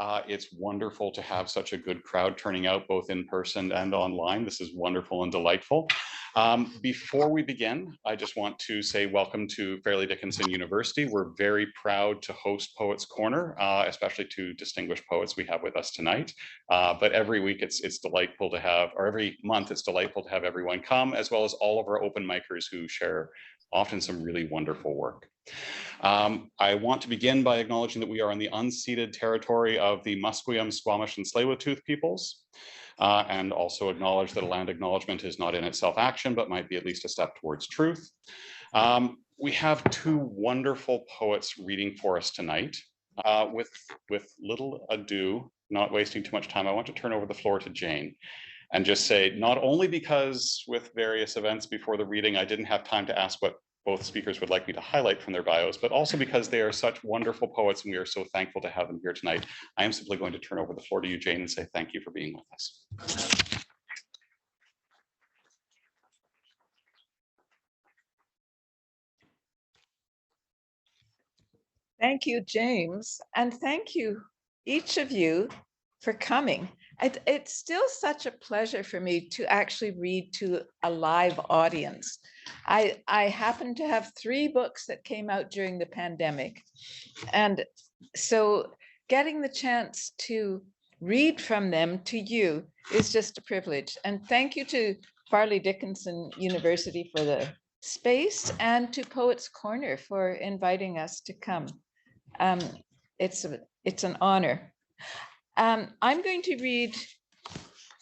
It's wonderful to have such a good crowd turning out both in person and online. This is wonderful and delightful. Before we begin, I just want to say welcome to Fairleigh Dickinson University. We're very proud to host Poets Corner, especially two distinguished poets we have with us tonight. But every week it's delightful to have, or every month it's delightful to have everyone come, as well as all of our open micers who share often some really wonderful work. I want to begin by acknowledging that we are on the unceded territory of the Musqueam, Squamish, and Tsleil-Waututh peoples, and also acknowledge that a land acknowledgement is not in itself action, but might be at least a step towards truth. We have two wonderful poets reading for us tonight. With little ado, not wasting too much time, I want to turn over the floor to Jane and just say, not only because with various events before the reading, I didn't have time to ask what both speakers would like me to highlight from their bios, but also because they are such wonderful poets and we are so thankful to have them here tonight. I am simply going to turn over the floor to you, Jane, and say thank you for being with us. Thank you, James, and thank you, each of you, for coming. It's still such a pleasure for me to actually read to a live audience. I happen to have 3 books that came out during the pandemic. And so getting the chance to read from them to you is just a privilege. And thank you to Fairleigh Dickinson University for the space and to Poets Corner for inviting us to come. It's an honor. I'm going to read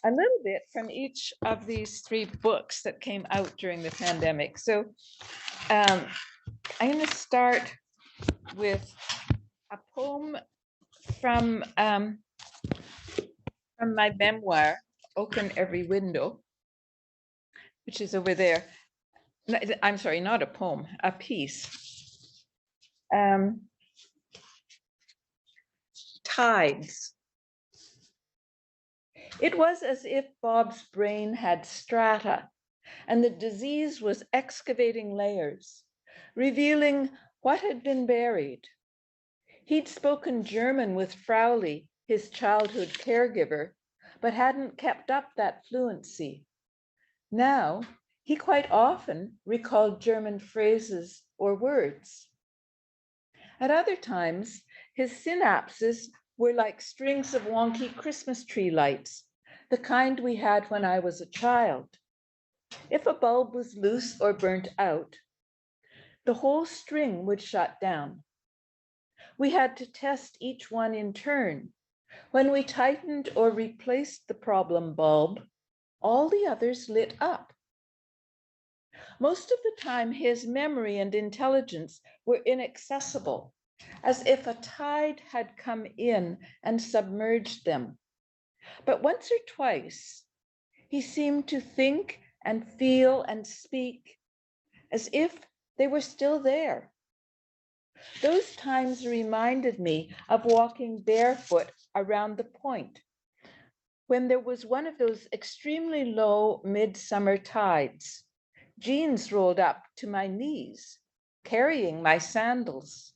a little bit from each of these 3 books that came out during the pandemic. So I'm going to start with a poem from my memoir, Open Every Window, which is over there. I'm sorry, not a poem, a piece. Tides. It was as if Bob's brain had strata, and the disease was excavating layers, revealing what had been buried. He'd spoken German with Frauli, his childhood caregiver, but hadn't kept up that fluency. Now, he quite often recalled German phrases or words. At other times, his synapses were like strings of wonky Christmas tree lights, the kind we had when I was a child. If a bulb was loose or burnt out, the whole string would shut down. We had to test each one in turn. When we tightened or replaced the problem bulb, all the others lit up. Most of the time, his memory and intelligence were inaccessible, as if a tide had come in and submerged them. But once or twice, he seemed to think and feel and speak as if they were still there. Those times reminded me of walking barefoot around the point when there was one of those extremely low midsummer tides. Jeans rolled up to my knees, carrying my sandals.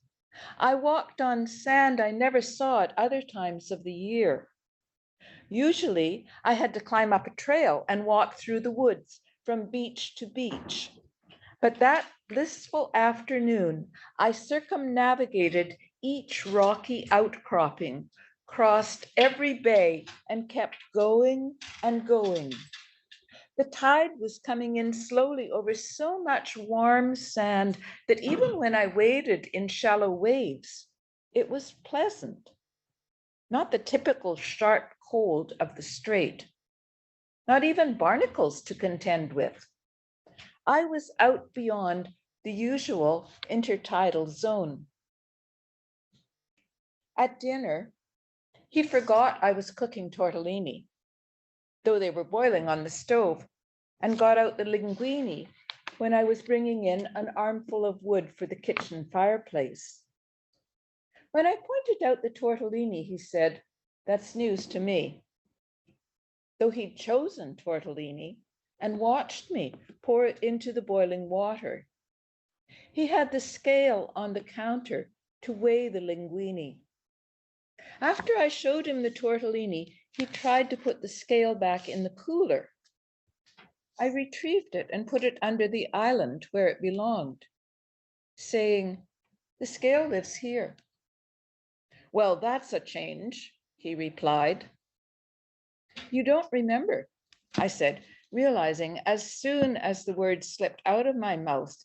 I walked on sand I never saw at other times of the year. Usually, I had to climb up a trail and walk through the woods from beach to beach. But that blissful afternoon, I circumnavigated each rocky outcropping, crossed every bay, and kept going and going. The tide was coming in slowly over so much warm sand that even when I waded in shallow waves, it was pleasant. Not the typical sharp cold of the strait, not even barnacles to contend with. I was out beyond the usual intertidal zone. At dinner, he forgot I was cooking tortellini, though they were boiling on the stove, and got out the linguine when I was bringing in an armful of wood for the kitchen fireplace. When I pointed out the tortellini, he said, "That's news to me," though he'd chosen tortellini and watched me pour it into the boiling water. He had the scale on the counter to weigh the linguine. After I showed him the tortellini, he tried to put the scale back in the cooler. I retrieved it and put it under the island where it belonged, saying, "The scale lives here." "Well, that's a change," he replied. "You don't remember," I said, realizing as soon as the words slipped out of my mouth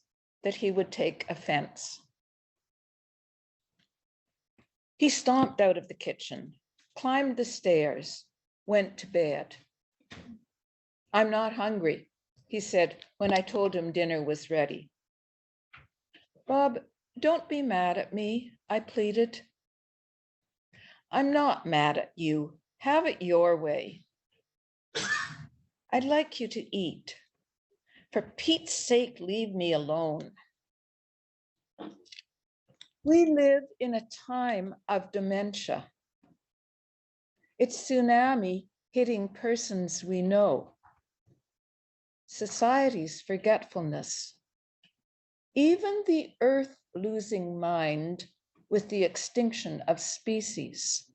that he would take offense. He stomped out of the kitchen, climbed the stairs, went to bed. "I'm not hungry," he said when I told him dinner was ready. "Bob, don't be mad at me," I pleaded. "I'm not mad at you. Have it your way." "I'd like you to eat. For Pete's sake, leave me alone." We live in a time of dementia. It's tsunami hitting persons we know. Society's forgetfulness. Even the earth losing mind with the extinction of species.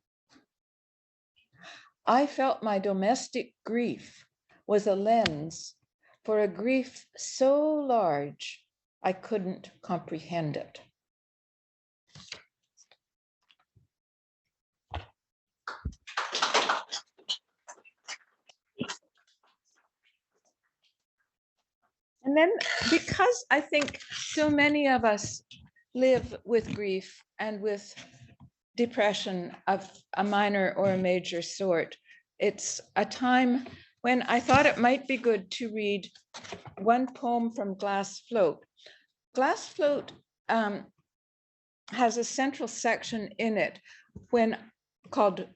I felt my domestic grief was a lens for a grief so large I couldn't comprehend it. And then, because I think so many of us live with grief and with depression of a minor or a major sort, it's a time when I thought it might be good to read one poem from Glass Float. Glass Float has a central section in it called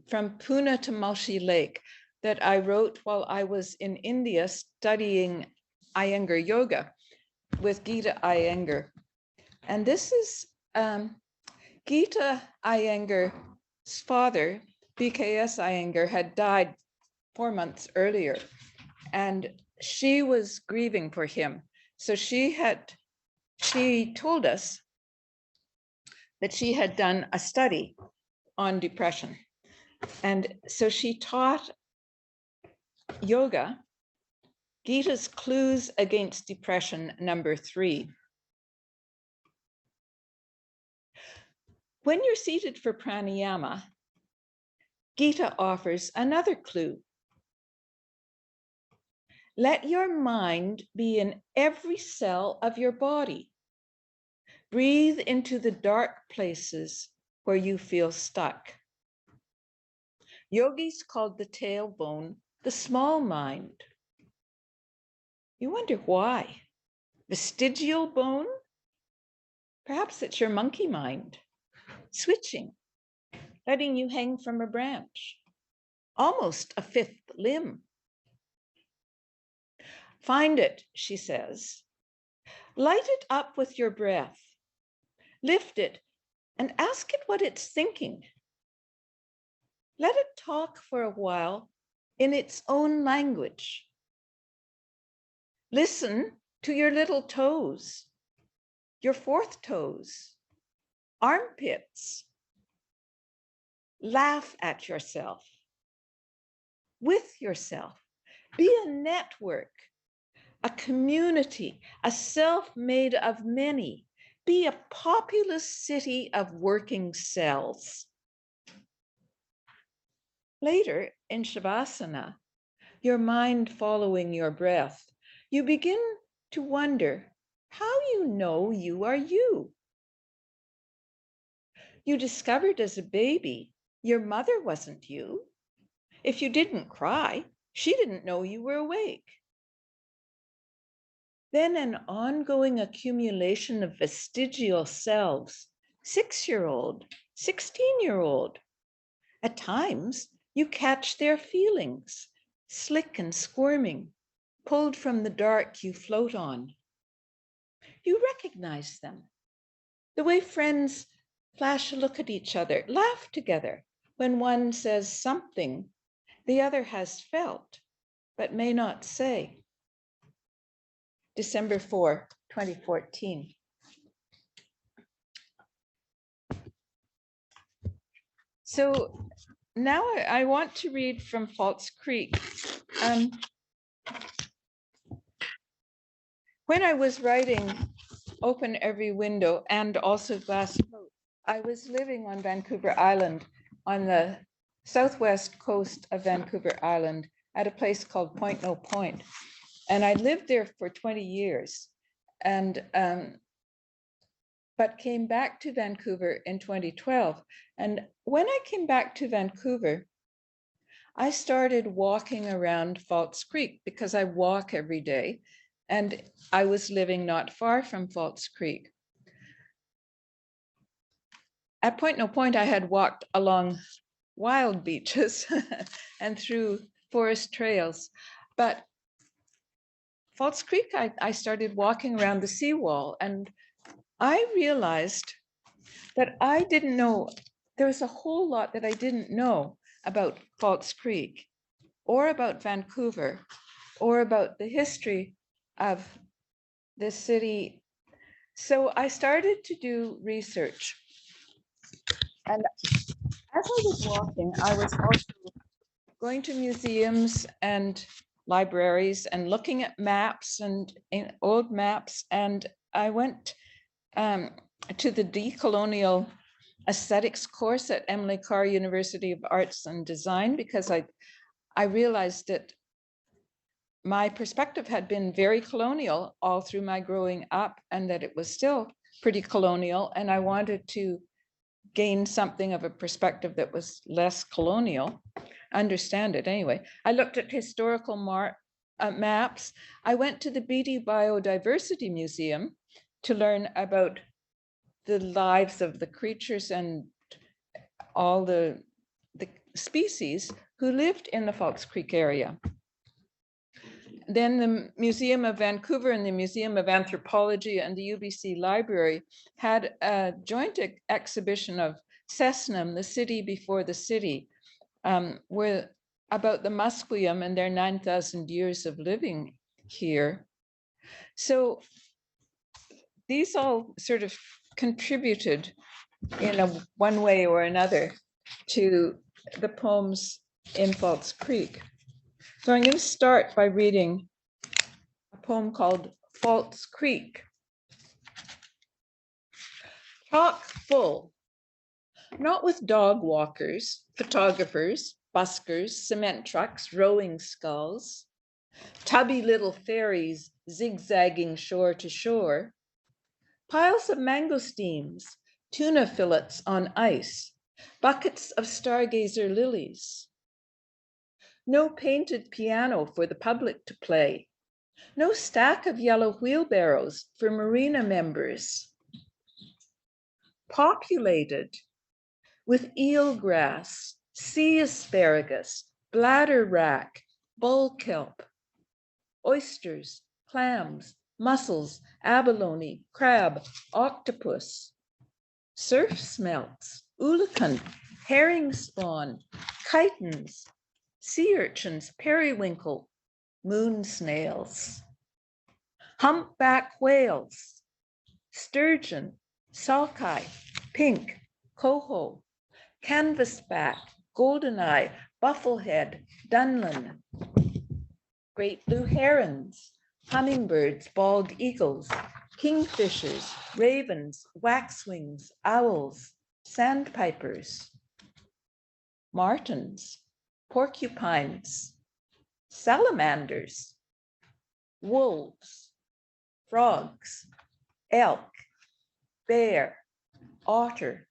From Pune to Malshi Lake that I wrote while I was in India studying Iyengar yoga with Gita Iyengar. And this is Gita Iyengar's father, BKS Iyengar, had died 4 months earlier, and she was grieving for him. So she told us that she had done a study on depression. And so she taught yoga, Gita's Clues Against Depression, number 3. When you're seated for pranayama, Gita offers another clue. Let your mind be in every cell of your body. Breathe into the dark places where you feel stuck. Yogis called the tailbone the small mind. You wonder why. Vestigial bone? Perhaps it's your monkey mind, switching, letting you hang from a branch, almost a fifth limb. Find it, she says. Light it up with your breath. Lift it and ask it what it's thinking. Let it talk for a while in its own language. Listen to your little toes, your fourth toes, armpits. Laugh at yourself, with yourself. Be a network, a community, a self made of many. Be a populous city of working cells. Later in Shavasana, your mind following your breath, you begin to wonder how you know you are you. You discovered as a baby your mother wasn't you. If you didn't cry, she didn't know you were awake. Then an ongoing accumulation of vestigial selves, 6-year-old, 16-year-old. At times, you catch their feelings, slick and squirming, pulled from the dark you float on. You recognize them, the way friends flash a look at each other, laugh together when one says something the other has felt but may not say. December 4, 2014. So now I want to read from False Creek. When I was writing Open Every Window and also Glass Coat, I was living on Vancouver Island, on the southwest coast of Vancouver Island, at a place called Point No Point. And I lived there for 20 years, and but came back to Vancouver in 2012. And when I came back to Vancouver, I started walking around False Creek because I walk every day, and I was living not far from False Creek. At Point No Point, I had walked along wild beaches and through forest trails, but False Creek, I started walking around the seawall, and I realized that I didn't know, there was a whole lot that I didn't know about False Creek or about Vancouver or about the history of this city. So I started to do research. And as I was walking, I was also going to museums and libraries and looking at maps and old maps. And I went to the decolonial aesthetics course at Emily Carr University of Arts and Design, because I realized that my perspective had been very colonial all through my growing up, and that it was still pretty colonial. And I wanted to gain something of a perspective that was less colonial, understand it anyway. I looked at historical maps. I went to the Beatty Biodiversity Museum to learn about the lives of the creatures and all the species who lived in the False Creek area. Then the Museum of Vancouver and the Museum of Anthropology and the UBC Library had a joint exhibition of Cessnam, the city before the city, where about the Musqueam and their 9,000 years of living here. So these all sort of contributed in one way or another to the poems in False Creek. So I'm going to start by reading a poem called False Creek. Chock full, not with dog walkers, photographers, buskers, cement trucks, rowing sculls, tubby little ferries zigzagging shore to shore, piles of mangosteens, tuna fillets on ice, buckets of stargazer lilies. No painted piano for the public to play. No stack of yellow wheelbarrows for marina members. Populated with eelgrass, sea asparagus, bladder wrack, bull kelp, oysters, clams, mussels, abalone, crab, octopus, surf smelts, oolakan, herring spawn, chitons, sea urchins, periwinkle, moon snails, humpback whales, sturgeon, sockeye, pink, coho, canvasback, goldeneye, bufflehead, dunlin, great blue herons, hummingbirds, bald eagles, kingfishers, ravens, waxwings, owls, sandpipers, martins, porcupines, salamanders, wolves, frogs, elk, bear, otter,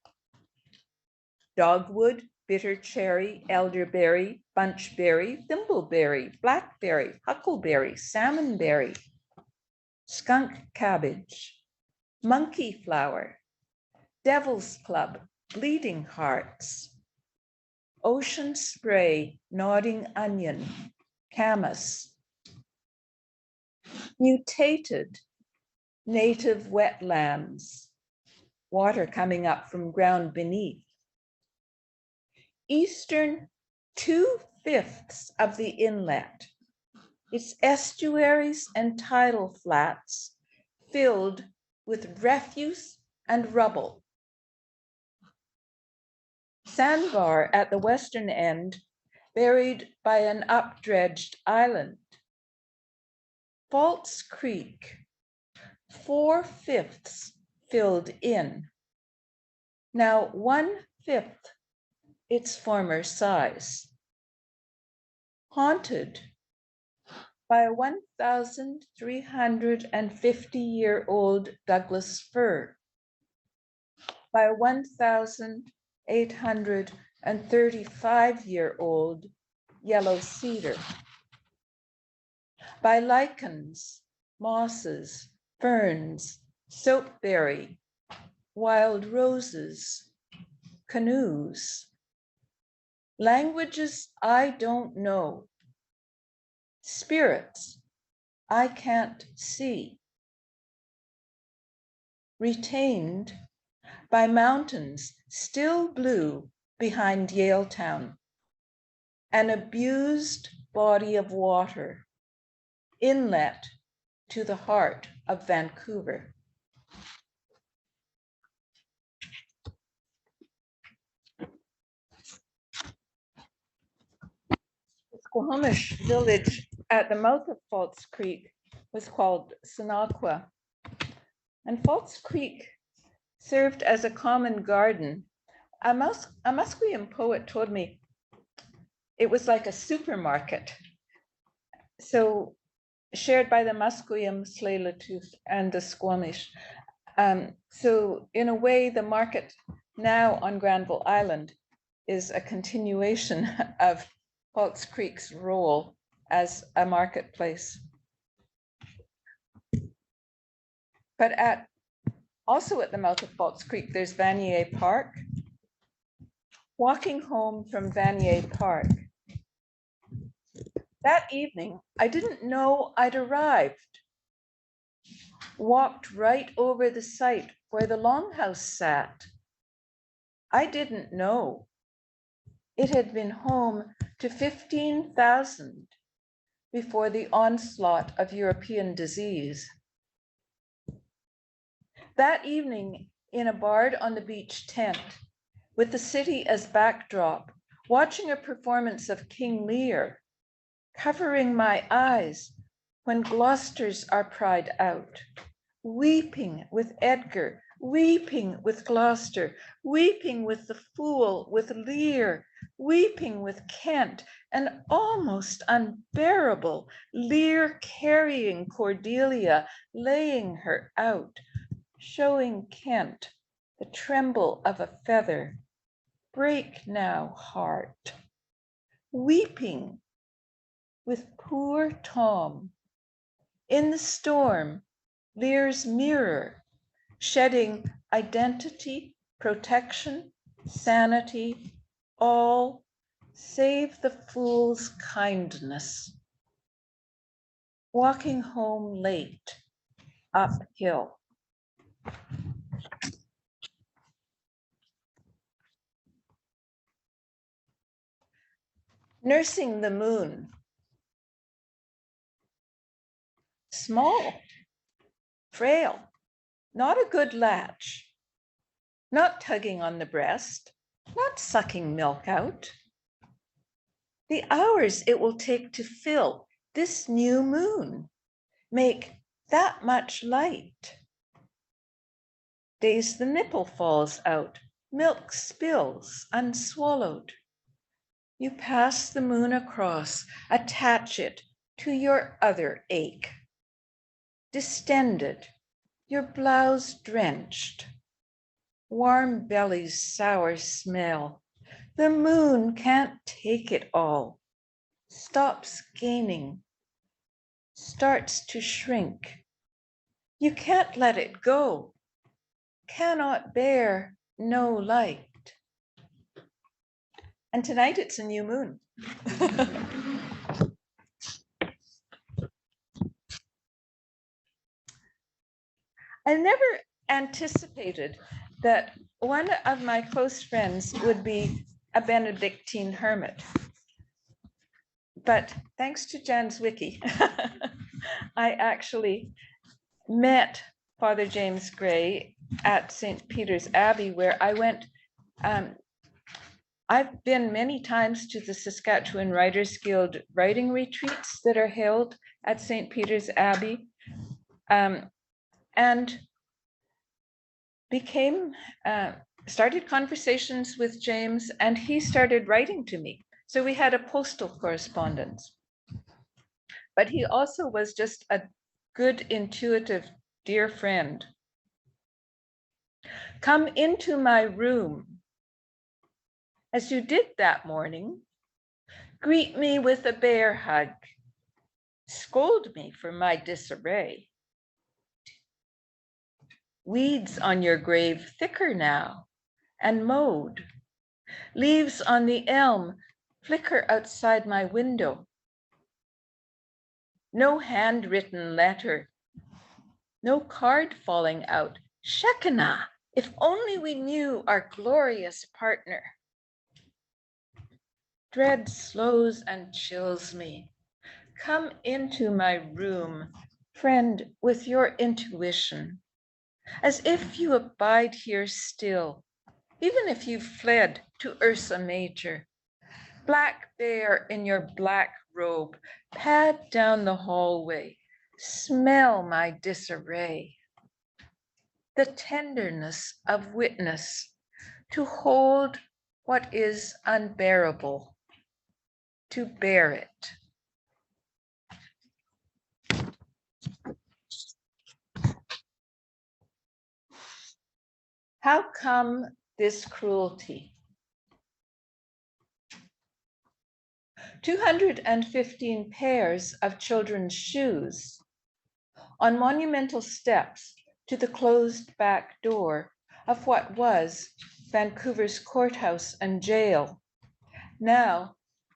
dogwood, bitter cherry, elderberry, bunchberry, thimbleberry, blackberry, huckleberry, salmonberry, skunk cabbage, monkey flower, devil's club, bleeding hearts, ocean spray, nodding onion, camas, mutated, native wetlands, water coming up from ground beneath, eastern 2/5 of the inlet, its estuaries and tidal flats filled with refuse and rubble. sandbar at the western end, buried by an up-dredged island. False Creek, 4/5 filled in, now 1/5 its former size. Haunted by a 1,350-year-old Douglas fir, by a 1,835-year-old yellow cedar, by lichens, mosses, ferns, soapberry, wild roses, canoes, languages I don't know, spirits I can't see, retained by mountains still blue behind Yaletown, an abused body of water, inlet to the heart of Vancouver. The Squamish village at the mouth of False Creek was called Sgsmåkhwa. And False Creek served as a common garden. A Musqueam poet told me it was like a supermarket. So shared by the Musqueam, Tsleil-Waututh, and the Squamish. So in a way, the market now on Granville Island is a continuation of False Creek's role as a marketplace. But also at the mouth of False Creek, there's Vanier Park. Walking home from Vanier Park, that evening, I didn't know I'd arrived. Walked right over the site where the longhouse sat. I didn't know. It had been home to 15,000 before the onslaught of European disease. That evening, in a barred on the beach tent, with the city as backdrop, watching a performance of King Lear, covering my eyes when Gloucesters are pried out, weeping with Edgar, weeping with Gloucester, weeping with the Fool, with Lear, weeping with Kent, and almost unbearable, Lear carrying Cordelia, laying her out, showing Kent the tremble of a feather. Break now, heart. Weeping with poor Tom. In the storm, Lear's mirror, shedding identity, protection, sanity, all save the fool's kindness. Walking home late, uphill. Nursing the moon. Small, frail, not a good latch, not tugging on the breast, not sucking milk out. The hours it will take to fill this new moon, make that much light. Days the nipple falls out, milk spills unswallowed. You pass the moon across, attach it to your other ache. Distended, your blouse drenched, warm belly's sour smell. The moon can't take it all, stops gaining, starts to shrink. You can't let it go, cannot bear no light. And tonight it's a new moon. I never anticipated that one of my close friends would be a Benedictine hermit. But thanks to Jan's wiki, I actually met Father James Gray at St. Peter's Abbey, where I went I've been many times to the Saskatchewan Writers Guild writing retreats that are held at St. Peter's Abbey, and started conversations with James, and he started writing to me. So we had a postal correspondence. But he also was just a good, intuitive, dear friend. Come into my room. As you did that morning, greet me with a bear hug. Scold me for my disarray. Weeds on your grave thicker now and mowed. Leaves on the elm flicker outside my window. No handwritten letter, no card falling out. Shekinah, if only we knew our glorious partner. Dread slows and chills me. Come into my room, friend, with your intuition, as if you abide here still, even if you've fled to Ursa Major. Black bear in your black robe, pad down the hallway, smell my disarray. The tenderness of witness to hold what is unbearable, to bear it. How come this cruelty? 215 pairs of children's shoes on monumental steps to the closed back door of what was Vancouver's courthouse and jail, now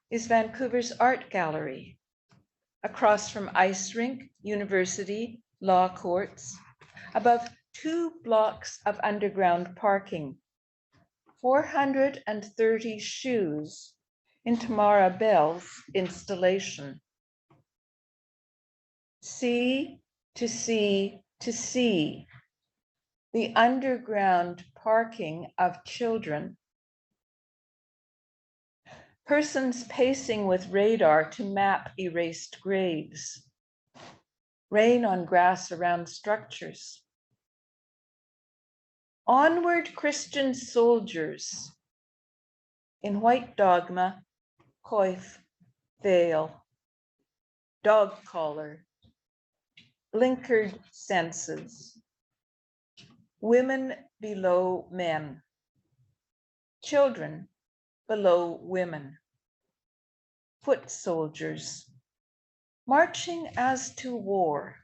is Vancouver's art gallery, across from ice rink, university, law courts, above 2 blocks of underground parking, 430 shoes in Tamara Bell's installation. See to see to see the underground parking of children. Persons pacing with radar to map erased graves. Rain on grass around structures. Onward Christian soldiers in white dogma, coif, veil, dog collar, blinkered senses. Women below men. Children below women. Foot soldiers marching as to war.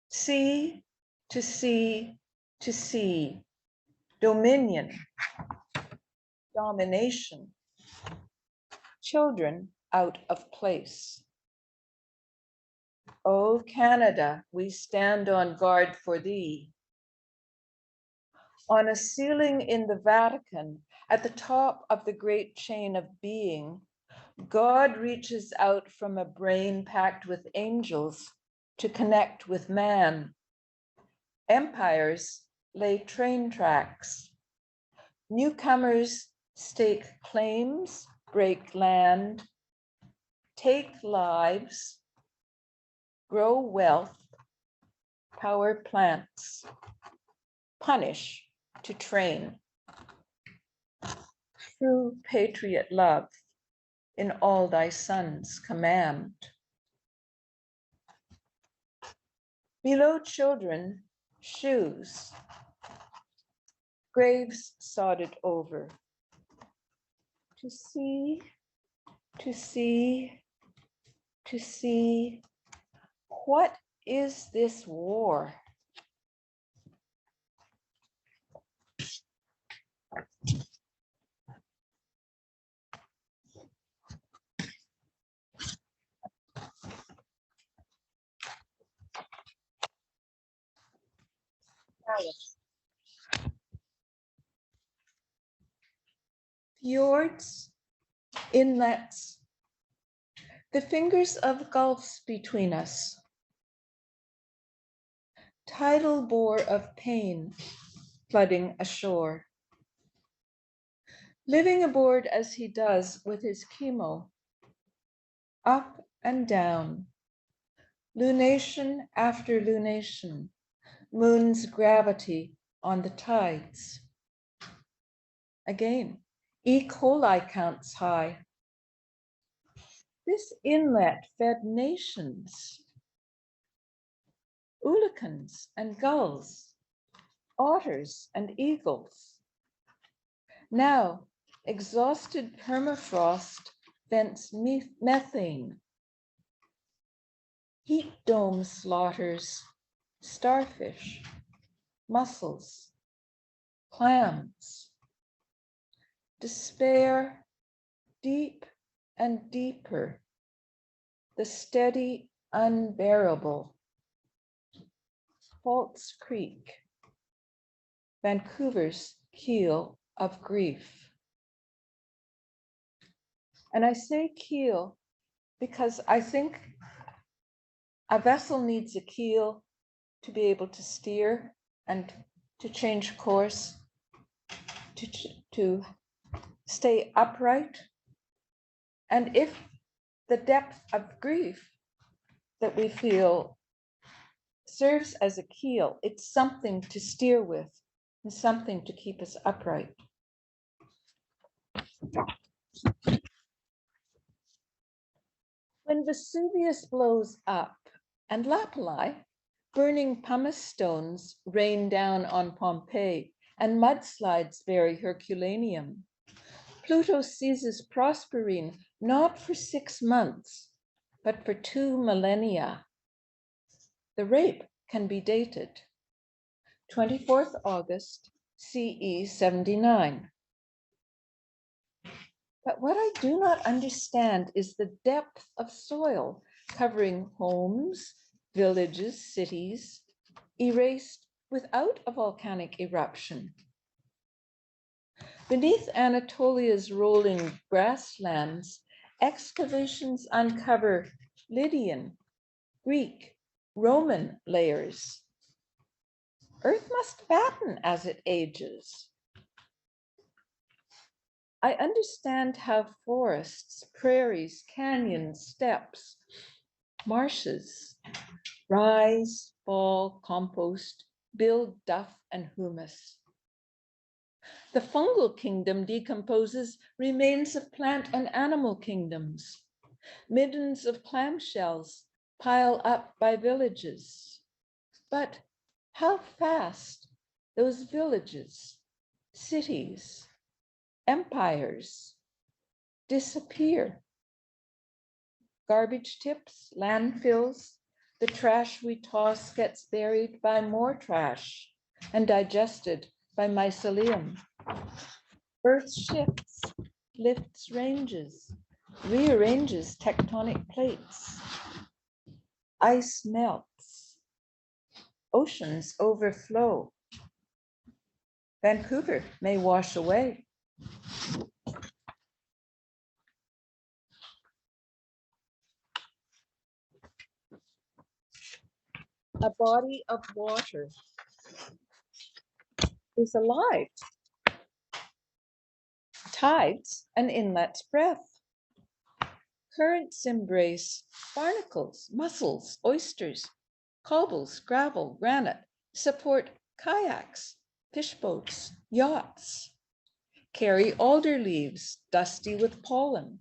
See to see to see, dominion, domination, children out of place. O Canada, we stand on guard for thee. On a ceiling in the Vatican, at the top of the great chain of being, God reaches out from a brain packed with angels to connect with man. Empires lay train tracks. Newcomers stake claims, break land, take lives, grow wealth, power plants, punish to train. True patriot love in all thy sons command. Below children, shoes, graves sodded over. To see, to see, to see, what is this war? Fjords, inlets, the fingers of gulfs between us. Tidal bore of pain flooding ashore. living aboard as he does with his chemo, up and down, lunation after lunation, moon's gravity on the tides. Again, E. coli counts high. This inlet fed nations, oolacans and gulls, otters and eagles. Now, exhausted permafrost vents methane. Heat dome slaughters starfish, mussels, clams. Despair, deep and deeper, the steady unbearable. False Creek, Vancouver's keel of grief. And I say keel because I think a vessel needs a keel to be able to steer and to change course, to stay upright. And if the depth of grief that we feel serves as a keel, it's something to steer with and something to keep us upright. When Vesuvius blows up and lapilli, burning pumice stones, rain down on Pompeii and mudslides bury Herculaneum, Pluto seizes Proserpine not for 6 months, but for 2 millennia. The rape can be dated 24th August, CE 79. But what I do not understand is the depth of soil covering homes, villages, cities, erased without a volcanic eruption. Beneath Anatolia's rolling grasslands, excavations uncover Lydian, Greek, Roman layers. Earth must fatten as it ages. I understand how forests, prairies, canyons, steppes, marshes rise, fall, compost, build duff and humus. The fungal kingdom decomposes remains of plant and animal kingdoms. Middens of clamshells pile up by villages. But how fast those villages, cities, empires disappear. Garbage tips, landfills, the trash we toss gets buried by more trash and digested by mycelium. Earth shifts, lifts ranges, rearranges tectonic plates. Ice melts, oceans overflow. Vancouver may wash away. A body of water is alive. Tides and inlets breath. Currents embrace barnacles, mussels, oysters, cobbles, gravel, granite, support kayaks, fishboats, yachts, carry alder leaves, dusty with pollen.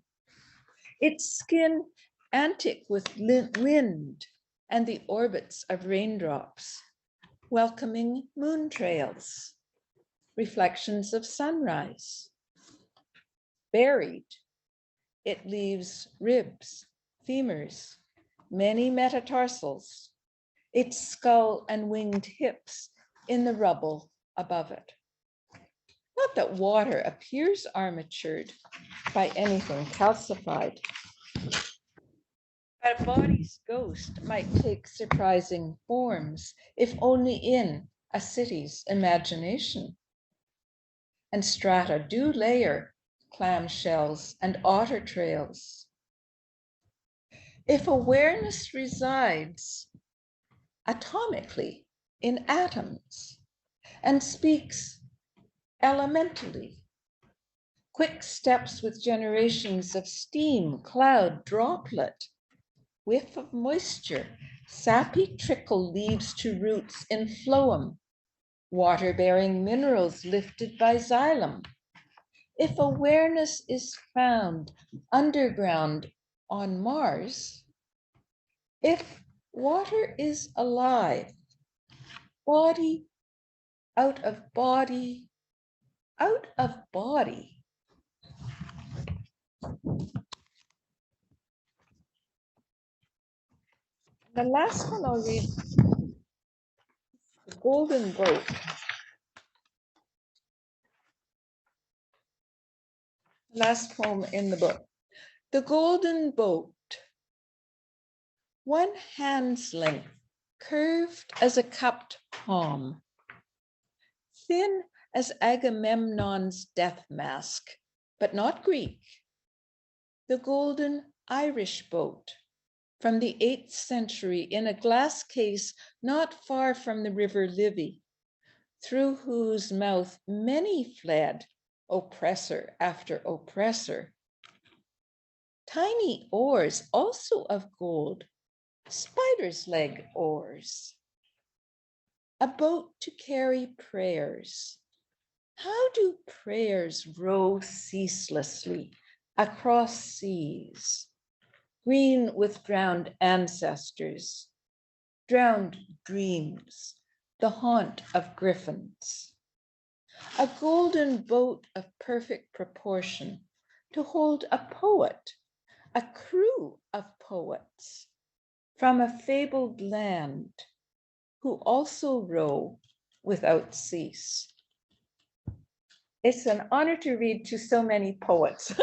Its skin antic with wind and the orbits of raindrops, welcoming moon trails, reflections of sunrise. Buried, it leaves ribs, femurs, many metatarsals, its skull and winged hips in the rubble above it. Not that water appears armatured by anything calcified, but a body's ghost might take surprising forms, if only in a city's imagination. And strata do layer clamshells and otter trails. If awareness resides atomically in atoms and speaks elementally, quick steps with generations of steam, cloud, droplet, whiff of moisture, sappy trickle leaves to roots in phloem, water-bearing minerals lifted by xylem. If awareness is found underground on Mars, if water is alive, body out of body, out of body. The last one I'll read, The Golden Boat. Last poem in the book. The Golden Boat. One hand's length, curved as a cupped palm, thin as Agamemnon's death mask, but not Greek. The golden Irish boat from the 8th century in a glass case not far from the river Livy, through whose mouth many fled, oppressor after oppressor. Tiny oars, also of gold, spider's leg oars. A boat to carry prayers. How do prayers row ceaselessly across seas, green with drowned ancestors, drowned dreams, the haunt of griffins? A golden boat of perfect proportion to hold a poet, a crew of poets from a fabled land who also row without cease. It's an honor to read to so many poets.